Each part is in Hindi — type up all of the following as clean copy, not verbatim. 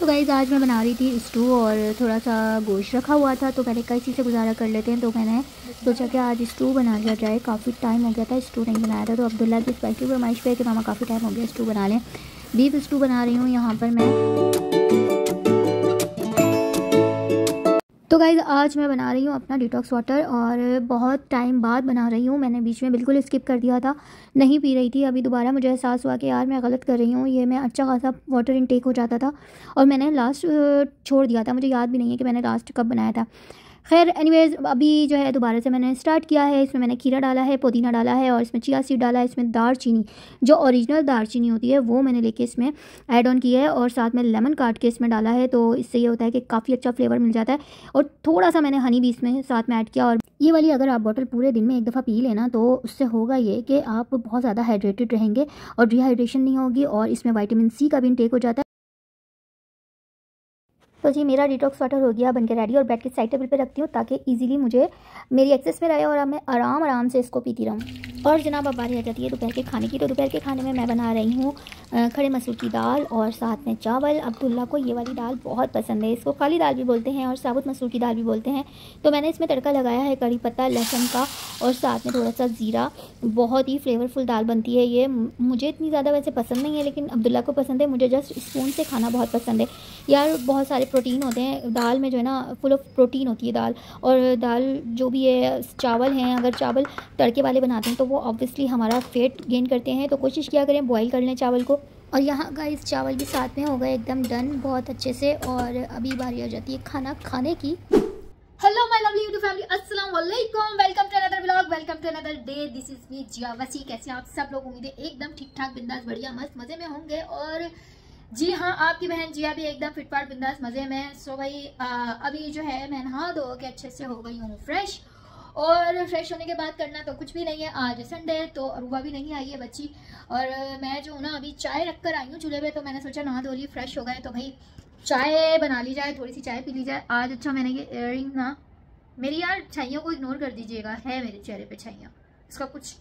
तो गाइस आज मैं बना रही थी स्टू और थोड़ा सा गोश्त रखा हुआ था, तो मैंने कहा इसी से गुजारा कर लेते हैं। तो मैंने सोचा कि आज स्टू बना लिया जाए। काफ़ी टाइम हो गया था स्टू नहीं बनाया था, तो अब्दुल्ला की स्पेशल फरमाइश पे कि मामा काफ़ी टाइम हो गया स्टू बना लें। बीफ स्टू बना रही हूँ यहाँ पर मैं। तो गाइज़ आज मैं बना रही हूँ अपना डिटॉक्स वाटर, और बहुत टाइम बाद बना रही हूँ। मैंने बीच में बिल्कुल स्किप कर दिया था, नहीं पी रही थी। अभी दोबारा मुझे एहसास हुआ कि यार मैं गलत कर रही हूँ। ये मैं अच्छा खासा वाटर इनटेक हो जाता था और मैंने लास्ट छोड़ दिया था। मुझे याद भी नहीं है कि मैंने लास्ट कब बनाया था। खैर एनीवेज अभी जो है दोबारा से मैंने स्टार्ट किया है। इसमें मैंने खीरा डाला है, पुदीना डाला है और इसमें चिया सीड डाला है। इसमें दालचीनी, जो ओरिजिनल दालचीनी होती है वो मैंने लेके इसमें ऐड ऑन किया है, और साथ में लेमन काट के इसमें डाला है। तो इससे ये होता है कि काफ़ी अच्छा फ्लेवर मिल जाता है। और थोड़ा सा मैंने हनी भी इसमें साथ में ऐड किया। और ये वाली अगर आप बॉटल पूरे दिन में एक दफ़ा पी लेना तो उससे होगा ये कि आप बहुत ज़्यादा हाइड्रेटेड रहेंगे और डिहाइड्रेशन नहीं होगी, और इसमें विटामिन सी का भी इंटेक हो जाता है। तो जी मेरा डिटॉक्स वाटर हो गया बनके रेडी, और ब्रेड के साइड टेबल पे रखती हूँ ताकि इजीली मुझे मेरी एक्सेस में रहे और अब मैं आराम से इसको पीती रहूँ। और जनाब अब बारी आ जाती है दोपहर के खाने की। तो दोपहर के खाने में मैं बना रही हूँ खड़े मसूर की दाल और साथ में चावल। अब्दुल्ला को ये वाली दाल बहुत पसंद है। इसको काली दाल भी बोलते हैं और साबुत मसूर की दाल भी बोलते हैं। तो मैंने इसमें तड़का लगाया है कड़ी पत्ता लहसुन का और साथ में थोड़ा सा ज़ीरा। बहुत ही फ्लेवरफुल दाल बनती है ये। मुझे इतनी ज़्यादा वैसे पसंद नहीं है, लेकिन अब्दुल्ला को पसंद है। मुझे जस्ट स्पून से खाना बहुत पसंद है यार। बहुत सारे प्रोटीन होते हैं दाल में, जो है ना फुल ऑफ प्रोटीन होती है दाल। और दाल जो भी है, चावल हैं, अगर चावल तड़के वाले बनाते हैं तो वो ऑब्वियसली हमारा फेट गेन करते हैं। तो कोशिश किया करें बॉईल कर लें चावल को। और यहाँ का इस चावल भी साथ में हो गए एकदम डन बहुत अच्छे से। और अभी बारी आ जाती है खाना खाने की। Hello my lovely YouTube family, अस्सलाम वालेकुम। Welcome to another vlog, welcome to another day. This is me Zia Wasi. कैसे आप सब लोग? उम्मीद है एकदम ठीक ठाक बिंदास बढ़िया मस्त मज़े में होंगे। और जी हाँ, आपकी बहन जिया भी एकदम फिटफाट बिंदास मज़े में। सो भाई अभी जो है मैं नहा धो के अच्छे से हो गई हूँ फ्रेश। और फ्रेश होने के बाद करना तो कुछ भी नहीं है। आज संडे है तो अरूबा भी नहीं आई है बच्ची, और मैं जो ना अभी चाय रख कर आई हूँ चूल्हे पे। तो मैंने सोचा नहा धो ली फ्रेश हो गए तो भाई चाय बना ली जाए, थोड़ी सी चाय पी ली जाए आज। अच्छा मैंने ये इयररिंग ना, मेरी यार छाइयों को इग्नोर कर दीजिएगा, है मेरे चेहरे पे छाइयाँ, इसका कुछ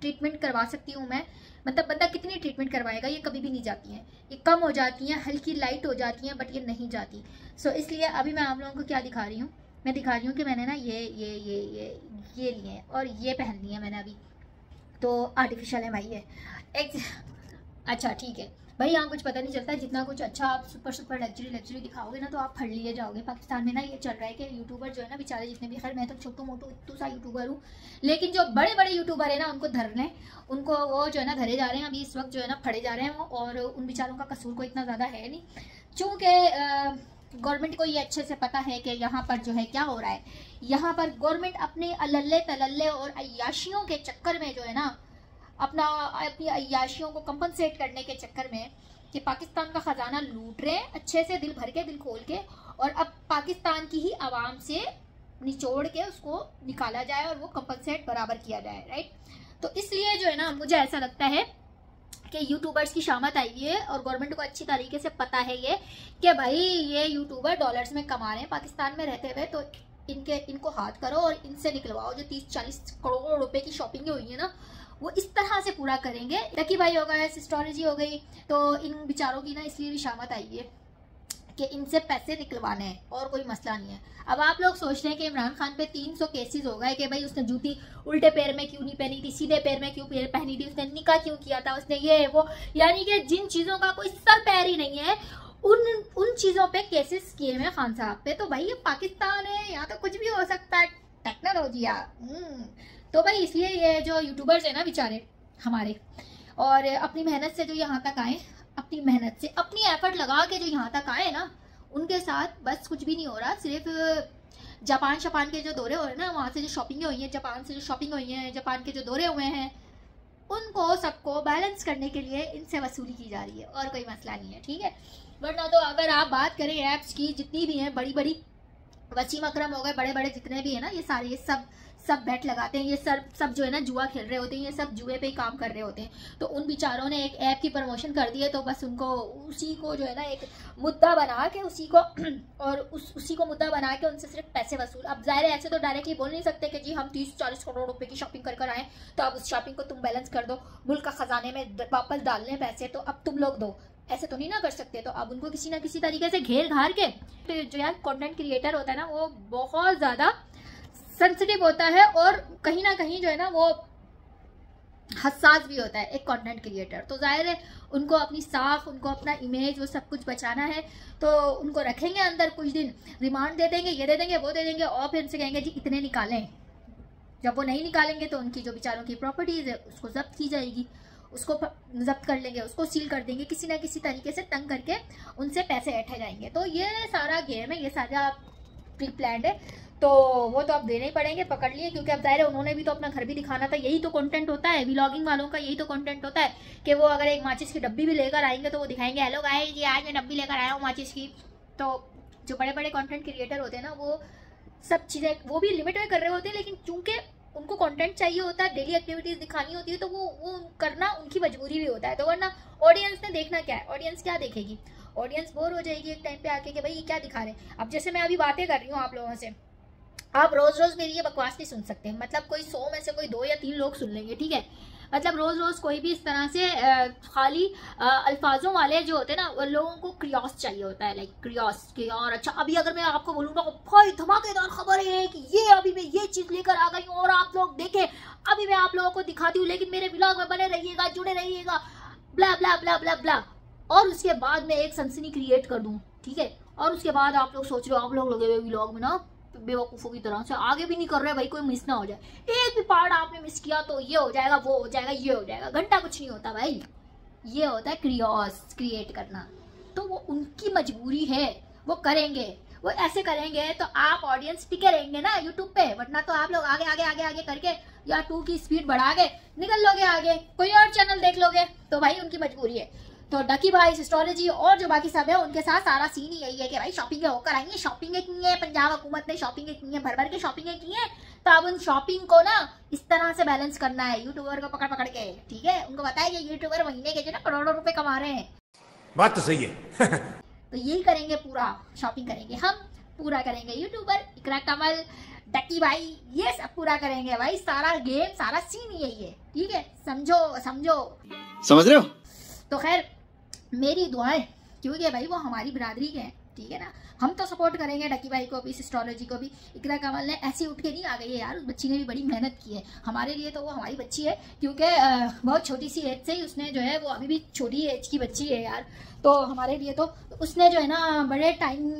ट्रीटमेंट करवा सकती हूँ मैं। मतलब बंदा कितनी ट्रीटमेंट करवाएगा, ये कभी भी नहीं जाती हैं, ये कम हो जाती हैं, हल्की लाइट हो जाती हैं, बट ये नहीं जाती। सो इसलिए अभी मैं आप लोगों को क्या दिखा रही हूँ, मैं दिखा रही हूँ कि मैंने ना ये लिए हैं और ये पहन लिए हैं मैंने अभी। तो आर्टिफिशियल है भाई ये अच्छा ठीक है भाई, यहाँ कुछ पता नहीं चलता। जितना कुछ अच्छा आप सुपर लग्जरी दिखाओगे ना तो आप फड़ लिए जाओगे। पाकिस्तान में ना ये चल रहा है कि यूट्यूबर जो है ना बेचारे जितने भी, खैर मैं तो छोटू मोटू इतू सा यूट्यूबर हूँ, लेकिन जो बड़े बड़े यूट्यूबर है ना उनको धर लें, उनको वो जो है ना धरे जा रहे हैं अभी इस वक्त, जो है ना फड़े जा रहे हैं वो। और उन बेचारों का कसूर को इतना ज़्यादा है नहीं, चूँकि गवर्नमेंट को ये अच्छे से पता है कि यहाँ पर जो है क्या हो रहा है। यहाँ पर गवर्नमेंट अपने अल्ले तलल्ले और अय्याशियों के चक्कर में जो है ना अपनी अय्याशियों को कंपनसेट करने के चक्कर में कि पाकिस्तान का ख़जाना लूट रहे हैं अच्छे से, दिल भर के, दिल खोल के, और अब पाकिस्तान की ही आवाम से निचोड़ के उसको निकाला जाए और वो कंपनसेट बराबर किया जाए, राइट। तो इसलिए जो है ना मुझे ऐसा लगता है कि यूट्यूबर्स की शामत आई है और गवर्नमेंट को अच्छी तरीके से पता है ये कि भाई ये यूट्यूबर डॉलर्स में कमा रहे हैं पाकिस्तान में रहते हुए, तो इनको हाथ करो और इनसे निकलवाओ। जो 30-40 करोड़ रुपए की शॉपिंग हुई है ना वो इस तरह से पूरा करेंगे। लकी भाई हो गए, सिस्टोलॉजी हो गई, तो इन बेचारों की ना इसलिए भी शामत आई है कि इनसे पैसे निकलवाने हैं और कोई मसला नहीं है। अब आप लोग सोच रहे हैं कि इमरान खान पे 300 केसेस हो गए कि भाई उसने जूती उल्टे पैर में क्यों नहीं पहनी थी, सीधे पैर में क्यों पहनी थी, उसने निकाह क्यों किया था, उसने ये वो, यानी कि जिन चीज़ों का कोई सर पैर ही नहीं है उन चीज़ों पे केसेस किए हुए खान साहब पे। तो भाई ये पाकिस्तान है, यहाँ तो कुछ भी हो सकता है, टेक्नोलॉजी। तो भाई इसलिए ये जो यूट्यूबर्स है ना बेचारे हमारे, और अपनी मेहनत से जो यहाँ तक आए, अपनी मेहनत से अपनी एफर्ट लगा के जो यहाँ तक आए ना, उनके साथ बस कुछ भी नहीं हो रहा। सिर्फ जापान के जो दौरे हो रहे हैं ना, वहाँ से जो शॉपिंग हुई है, जापान से जो शॉपिंग हुई है, जापान के जो दौरे हुए हैं, उनको सबको बैलेंस करने के लिए इनसे वसूली की जा रही है और कोई मसला नहीं है, ठीक है। वरना तो अगर आप बात करें ऐप्स की, जितनी भी हैं बड़ी बड़ी, वसीम अकरम हो गए, बड़े बड़े जितने भी है ना, ये सारे ये सब बेट लगाते हैं, ये सब जो है ना जुआ खेल रहे होते हैं, ये सब जुए पे ही काम कर रहे होते हैं। तो उन बेचारों ने एक ऐप की प्रमोशन कर दी है, तो बस उनको उसी को जो है ना एक मुद्दा बना के उसी को मुद्दा बना के उनसे सिर्फ पैसे वसूल। अब ज़ाहिर है ऐसे तो डायरेक्टली बोल नहीं सकते कि जी हम 30-40 करोड़ रुपए की शॉपिंग कर आए, तो अब उस शॉपिंग को तुम बैलेंस कर दो, मुल्क का खजाने में वापस डाल लें पैसे, तो अब तुम लोग दो, ऐसे तो नहीं ना कर सकते, तो अब उनको किसी ना किसी तरीके से घेर घार के, तो जो यार कंटेंट क्रिएटर होता है ना वो बहुत ज़्यादा सेंसिटिव होता है और कहीं ना कहीं जो है ना वो हसास भी होता है एक कंटेंट क्रिएटर। तो जाहिर है उनको अपनी साख, उनको अपना इमेज, वो सब कुछ बचाना है, तो उनको रखेंगे अंदर कुछ दिन, रिमांड दे देंगे, ये दे देंगे, वो दे देंगे, और फिर उनसे कहेंगे जी इतने निकालें। जब वो नहीं निकालेंगे तो उनकी जो बेचारों की प्रॉपर्टीज़ है उसको जब्त की जाएगी, उसको जब्त कर लेंगे, उसको सील कर देंगे, किसी ना किसी तरीके से तंग करके उनसे पैसे ऐंठे जाएंगे। तो ये सारा गेम है, ये सारा प्री प्लान्ड है, तो वो तो अब देने ही पड़ेंगे, पकड़ लिए, क्योंकि अब जाहिर है उन्होंने भी तो अपना घर भी दिखाना था। यही तो कंटेंट होता है व्लॉगिंग वालों का, यही तो कंटेंट होता है कि वो अगर एक माचिस की डब्बी भी लेकर आएंगे तो वो दिखाएंगे हेलो गाइस जी आज मैं डब्बी लेकर आया हूँ माचिस की। तो जो बड़े बड़े कंटेंट क्रिएटर होते हैं ना वो सब चीज़ें वो भी लिमिट में कर रहे होते हैं, लेकिन चूंकि उनको कंटेंट चाहिए होता है, डेली एक्टिविटीज दिखानी होती है, तो वो करना उनकी मजबूरी भी होता है। तो वरना ऑडियंस ने देखना क्या है, ऑडियंस क्या देखेगी, ऑडियंस बोर हो जाएगी एक टाइम पे आके कि भाई ये क्या दिखा रहे हैं। अब जैसे मैं अभी बातें कर रही हूँ आप लोगों से, आप रोज रोज मेरी ये बकवास नहीं सुन सकते, मतलब कोई 100 में से कोई 2 या 3 लोग सुन लेंगे, ठीक है। मतलब रोज रोज कोई भी इस तरह से खाली अल्फाजों वाले जो होते हैं ना, लोगों को क्रियोस चाहिए होता है, लाइक क्रियोस के यार अच्छा अभी अगर मैं आपको बोलूँगा भाई धमाकेदार खबर है कि ये अभी मैं ये चीज़ लेकर आ गई हूँ और आप लोग देखें, अभी मैं आप लोगों को दिखाती हूँ, लेकिन मेरे व्लॉग में बने रहिएगा, जुड़े रहिएगा, ब्ला ब्ला ब्ला ब्ला ब्ला, और उसके बाद मैं एक सनसनी क्रिएट कर दूँ, ठीक है। और उसके बाद आप लोग सोच रहे हो, आप लोग लगे हुए व्लॉग में ना बेवकूफ़ों की तरह से आगे भी नहीं कर रहे भाई, कोई मिस ना हो जाए, एक भी पार्ट आपने मिस किया तो ये हो जाएगा, वो हो जाएगा, ये हो जाएगा, घंटा कुछ नहीं होता भाई, ये होता है क्रियोस क्रिएट करना। तो वो उनकी मजबूरी है, वो करेंगे, वो ऐसे करेंगे तो आप ऑडियंस टिके रहेंगे ना यूट्यूब पे, वरना तो आप लोग आगे आगे आगे आगे करके या 2 की स्पीड बढ़ा के निकल लोगे आगे, कोई और चैनल देख लोगे, तो भाई उनकी मजबूरी है। तो डकी भाई, एस्ट्रोलॉजी और जो बाकी सब है उनके साथ सारा सीन ही यही है कि भाई शॉपिंग होकर आएंगे, शॉपिंग की है, पंजाब हुकूमत ने शॉपिंग की है, भर भर के शॉपिंग की है, तो अब उन शॉपिंग को ना इस तरह से बैलेंस करना है यूट्यूबर को पकड़ पकड़ के, ठीक है। उनको पता है कि यूट्यूबर महीने के जो ना करोड़ों रुपए कमा रहे हैं, बात तो सही है। तो यही करेंगे, पूरा शॉपिंग करेंगे हम, पूरा करेंगे यूट्यूबर, इकरा कमल, डकी भाई, ये सब पूरा करेंगे भाई, सारा गेम सारा सीन यही है, ठीक है। समझो समझो, समझ रहे हो। तो खैर मेरी दुआएं, क्योंकि भाई वो हमारी बिरादरी के हैं, ठीक है ना, हम तो सपोर्ट करेंगे डकी भाई को भी, एस्ट्रोलॉजी को भी। इकरा कमल ने ऐसी उठ के नहीं आ गई है यार, उस बच्ची ने भी बड़ी मेहनत की है हमारे लिए, तो वो हमारी बच्ची है, क्योंकि बहुत छोटी सी एज से ही उसने जो है, वो अभी भी छोटी एज की बच्ची है यार, तो हमारे लिए तो उसने जो है ना बड़े टाइम,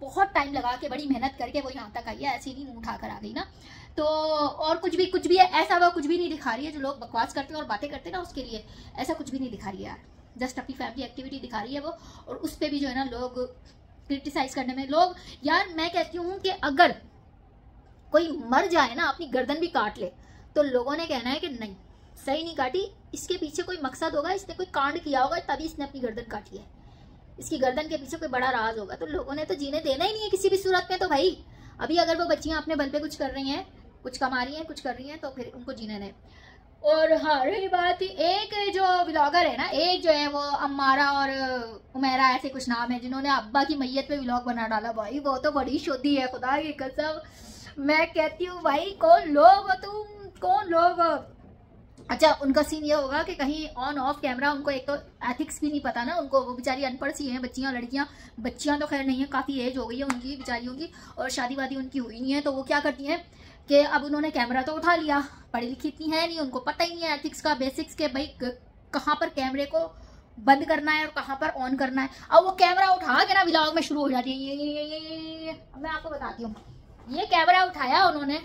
बहुत टाइम लगा के बड़ी मेहनत करके वो यहाँ तक आई है, ऐसे नहीं मुँह उठा कर आ गई ना। तो और कुछ भी है ऐसा, वो कुछ भी नहीं दिखा रही है, जो लोग बकवास करते हैं और बातें करते हैं ना उसके लिए, ऐसा कुछ भी नहीं दिखा रही है यार, जस्ट अपनी फैमिली एक्टिविटी दिखा रही है वो। और उस पर भी जो है ना लोग क्रिटिसाइज करने में, लोग यार मैं कहती हूँ कि अगर कोई मर जाए ना, अपनी गर्दन भी काट ले, तो लोगों ने कहना है कि नहीं सही नहीं काटी, इसके पीछे कोई मकसद होगा, इसने कोई कांड किया होगा तभी इसने अपनी गर्दन काटी है, इसकी गर्दन के पीछे कोई बड़ा राज होगा। तो लोगों ने तो जीने देना ही नहीं है किसी भी सूरत में। तो भाई अभी अगर वो बच्चियां अपने बल पे कुछ कर रही हैं, कुछ कमा रही हैं, कुछ कर रही हैं, तो फिर उनको जीने दें। और हाँ रही बात, एक जो व्लॉगर है ना, एक जो है वो अम्मारा और उमेरा ऐसे कुछ नाम है, जिन्होंने अब्बा की मैयत पे व्लॉग बना डाला, भाई वो तो बड़ी शोधी है, खुदा की कसम मैं कहती हूँ भाई, कौन लोग हो तुम, कौन लोग। अच्छा उनका सीन ये होगा कि कहीं ऑन ऑफ कैमरा, उनको एक तो एथिक्स भी नहीं पता ना उनको, वो बेचारी अनपढ़ सी हैं बच्चियाँ, बच्चियाँ तो खैर नहीं है, काफ़ी एज हो गई है उनकी बेचारियों की, और शादी वादी उनकी हुई नहीं है, तो वो क्या करती हैं कि अब उन्होंने कैमरा तो उठा लिया, पढ़ी लिखी इतनी है नहीं, उनको पता ही नहीं है एथिक्स का, बेसिक्स के, भाई कहाँ पर कैमरे को बंद करना है और कहाँ पर ऑन करना है। अब वो कैमरा उठा के ना व्लॉग में शुरू हो जाती है, ये अब मैं आपको बताती हूँ, ये कैमरा उठाया उन्होंने,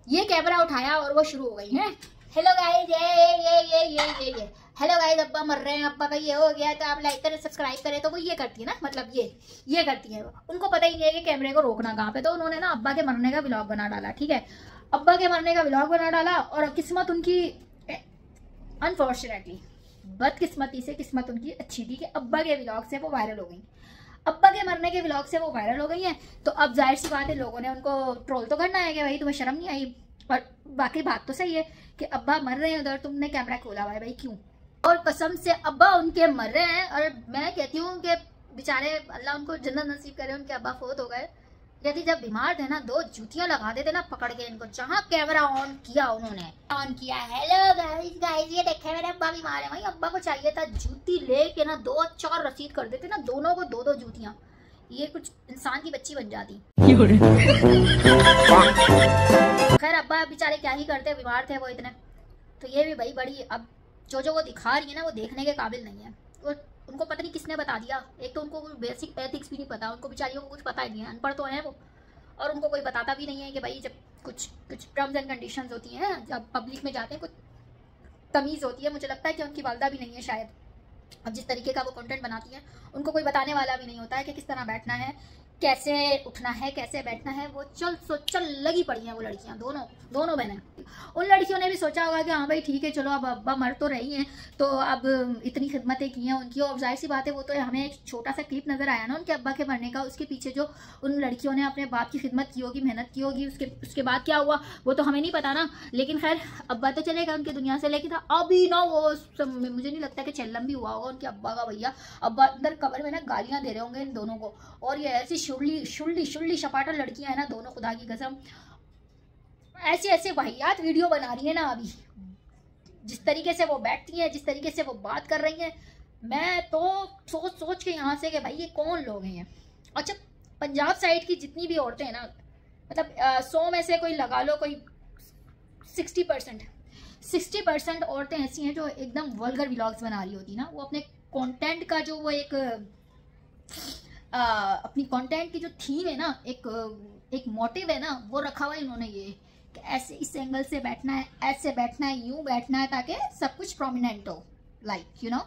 ये कैमरा उठाया और वो शुरू हो गई है, हेलो गाइस ये हेलो गाइस अब्बा मर रहे हैं, अब्बा का ये हो गया, तो आप लाइक करें सब्सक्राइब करें। तो वो ये करती है ना, मतलब ये करती है, उनको पता ही नहीं है कि कैमरे को रोकना कहाँ पे। तो उन्होंने ना अब्बा के मरने का व्लॉग बना डाला, ठीक है, अब्बा के मरने का व्लॉग बना डाला, और किस्मत उनकी अनफॉर्चुनेटली, बदकिस्मती से किस्मत उनकी अच्छी थी कि अब्बा के व्लॉग से वो वायरल हो गई, अब्बा के मरने के व्लॉग से वो वायरल हो गई है। तो अब जाहिर सी बात है लोगों ने उनको ट्रोल तो करना है कि भाई तुम्हें शर्म नहीं आई, और बाकी बात तो सही है कि अब्बा मर रहे हैं उधर, तुमने कैमरा खोला हुआ है भाई क्यों, और कसम से अब्बा उनके मर रहे हैं। और मैं कहती हूँ कि बेचारे अल्लाह उनको जन्नत नसीब करे, उनके अब्बा फोत हो गए, यदि जब बीमार थे ना 2 जूतियां लगा देते ना पकड़ के इनको, जहाँ कैमरा ऑन किया उन्होंने ऑन किया, हेलो गाइस ये देखे मेरे अब्बा बीमार है, भाई अब्बा को चाहिए था जूती लेके ना 2-4 रसीद कर देते ना, दोनों को 2-2 जूतियां, ये कुछ इंसान की बच्ची बन जाती। खैर अब्बा बेचारे क्या ही करते, बीमार थे वो इतने, तो ये भी भाई बड़ी अब जो वो दिखा रही है ना वो देखने के काबिल नहीं है। वो उनको पता नहीं किसने बता दिया, एक तो उनको बेसिक एथिक्स भी नहीं पता, उनको बेचारियों को कुछ पता ही नहीं है, अनपढ़ तो है वो, और उनको कोई बताता भी नहीं है कि भाई जब कुछ टर्म्स एंड कंडीशंस होती हैं, जब पब्लिक में जाते हैं कुछ तमीज़ होती है। मुझे लगता है कि उनकी वालदा भी नहीं है शायद, अब जिस तरीके का वो कंटेंट बनाती है उनको कोई बताने वाला भी नहीं होता है कि किस तरह बैठना है, कैसे उठना है, कैसे बैठना है। वो चल लगी पड़ी हैं वो लड़कियां, दोनों बहनें। उन लड़कियों ने भी सोचा होगा कि हाँ भाई ठीक है चलो अब अब्बा मर तो रही हैं तो अब इतनी खिदमतें की हैं उनकी, और जाहिर सी बात है वो तो हमें एक छोटा सा क्लिप नज़र आया ना उनके अब्बा के मरने का, उसके पीछे जो उन लड़कियों ने अपने बाप की खिदमत की होगी, मेहनत की होगी, उसके बाद क्या हुआ वो तो हमें नहीं पता ना। लेकिन खैर अब्बा तो चलेगा उनकी दुनिया से, लेकिन अभी ना वो मुझे नहीं लगता कि चेल्लम भी हुआ होगा उनके अब्बा का। भैया अब्बा अंदर कब्र में ना गालियाँ दे रहे होंगे इन दोनों को, और ये ऐसी शुल्ली शपाटा लड़कियां हैं ना दोनों, खुदा की कसम ऐसे वाहियात वीडियो बना रही है ना अभी, जिस तरीके से वो बैठती हैं, जिस तरीके से वो बात कर रही हैं, मैं तो सोच के यहाँ से कि भाई ये कौन लोग हैं। अच्छा पंजाब साइड की जितनी भी औरतें हैं ना, मतलब 100 में से कोई लगा लो कोई 60% औरतें ऐसी हैं जो एकदम वल्गर व्लॉग्स बना रही होती ना, वो अपने कंटेंट का जो वो एक अपनी कंटेंट की जो थीम है ना, एक मोटिव है ना, वो रखा हुआ है इन्होंने, ये कि ऐसे इस एंगल से बैठना है, ऐसे बैठना है, यूं बैठना है ताकि सब कुछ प्रोमिनेंट हो, लाइक यू नो।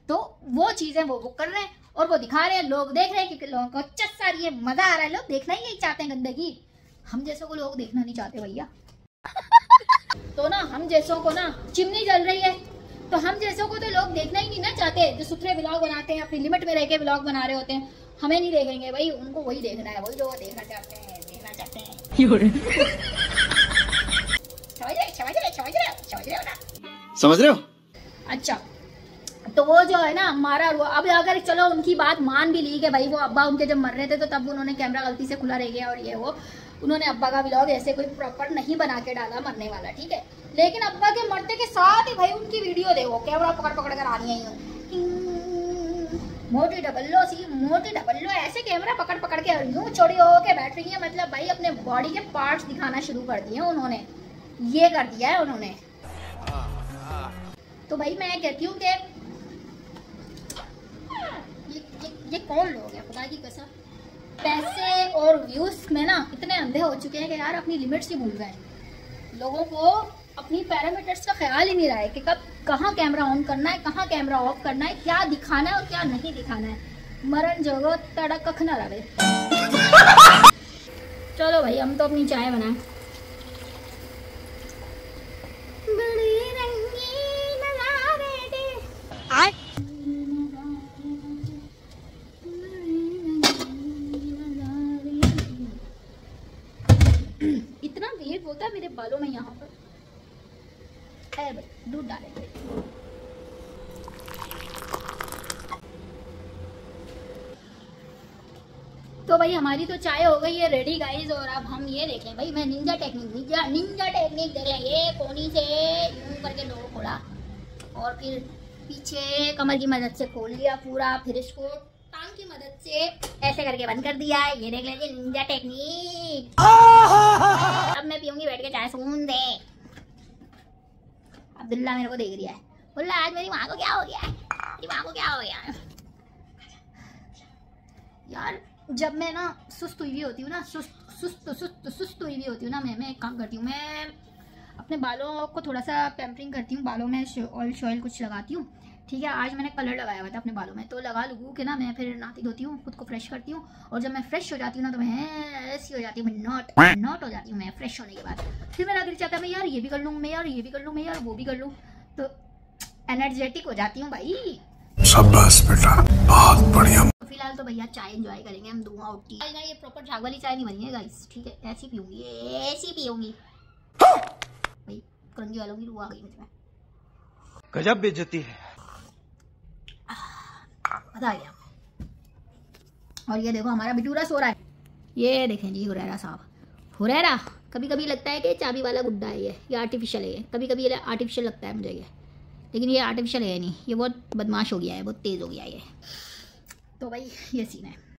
तो वो चीजें वो कर रहे हैं और वो दिखा रहे हैं, लोग देख रहे हैं क्योंकि लोगों को चस्सा रही है, मजा आ रहा है, लोग देखना ही यही चाहते हैं गंदगी। हम जैसों को लोग देखना नहीं चाहते भैया। तो ना हम जैसों को ना चिमनी जल रही है तो हम जैसों को तो लोग देखना ही नहीं ना चाहते, जो सुथरे व्लॉग बनाते हैं, अपनी लिमिट में रह के व्लॉग बना रहे होते हैं, हमें नहीं देखेंगे भाई, उनको वही देखना है, वही जो वो देखना चाहते हैं। समझ रहे हो? अच्छा तो वो जो है ना मारा हुआ, अब अगर चलो उनकी बात मान भी ली कि भाई वो अब्बा उनके जब मर रहे थे तो तब उन्होंने कैमरा गलती से खुला रह गया और ये वो उन्होंने अब्बा का व्लॉग ऐसे कोई प्रॉपर नहीं बना के डाला मरने वाला, ठीक है। लेकिन अब्बा के मरते के साथ ही भाई उनकी वीडियो देखो, कैमरा पकड़ कर आ रही है, मोटी डबल्लो ऐसे कैमरा पकड़ के यूं चौड़ी होके बैठ रही है, मतलब भाई अपने बॉडी के पार्ट्स दिखाना शुरू कर दिए उन्होंने, ये कर दिया है उन्होंने। तो भाई मैं कहती हूँ कि ये कौन लोग हैं खुदा की कसम, पैसे और व्यूज में ना इतने अंधे हो चुके हैं कि यार अपनी लिमिट्स ही भूल गए। लोगों को अपनी पैरामीटर्स का ख्याल ही नहीं रहा है कि कब कहाँ कैमरा ऑन करना है, कहाँ कैमरा ऑफ करना है, क्या दिखाना है और क्या नहीं दिखाना है। मरण जोगो तड़ा कख ना रहे। चलो भाई हम तो अपनी चाय बनाए। इतना वेट होता है मेरे बालों में यहाँ पर, दूध डालेंगे। तो भाई हमारी तो चाय हो गई है रेडी गाइस, और अब हम ये देख लें भाई, मैं निंजा टेक्निक देख लें, ये कोनी से यूं करके लोगों खोला और फिर पीछे कमर की मदद से खोल लिया पूरा, फिर इसको टांग की मदद से ऐसे करके बंद कर दिया। ये देख लीजिए निंजा टेक्निक। अब मैं पीऊंगी बैठ के चाय, सुन दे। अब्दुल्ला मेरे को देख रहा है, बोला आज मेरी माँ को क्या हो गया है, मेरी माँ को क्या हो गया है। यार जब मैं ना सुस्त हुई होती हूँ ना, सुस्त हुई होती हूँ ना, मैं एक काम करती हूँ, मैं अपने बालों को थोड़ा सा पैम्परिंग करती हूँ, बालों में ऑयल कुछ लगाती हूँ, ठीक है। आज मैंने कलर लगाया हुआ था अपने बालों में, तो लगा लूँ के ना मैं फिर नहाती धोती हूँ, खुद को फ्रेश करती हूँ, और जब मैं फ्रेश हो जाती हूँ ना तो मैं ऐसी हो जाती हूँ, मैं नॉट हो जाती हूँ मैं फ्रेश होने के बाद। फिर मेरा दिल चाहता है मैं यार ये भी कर लूँ, मैं यार ये भी कर लूँ, मैं यार वो भी कर लूँ, तो एनर्जेटिक हो जाती हूँ भाई। शाबाश बेटा, बहुत बढ़िया। फिलहाल तो भैया चाय एंजॉय करेंगे हम, धुआं उठती है ना, ये प्रॉपर झाग वाली चाय नहीं बनी है गाइस, ठीक है। ऐसी पीऊंगी भाई, करंजी वालों की रूह आ गई मुझमें, गजब बेइज्जती है, मजा आ गया। और ये देखो हमारा बिटूरा सो रहा है, ये देखें जी हुरैरा साहब, हुरैरा। कभी कभी लगता है कि चाबी वाला गुड्डा है ये आर्टिफिशियल है, कभी कभी ये आर्टिफिशियल लगता है मुझे ये, लेकिन ये आर्टिफिशियल है नहीं, ये बहुत बदमाश हो गया है, बहुत तेज़ हो गया है ये। तो भाई ये सीन है।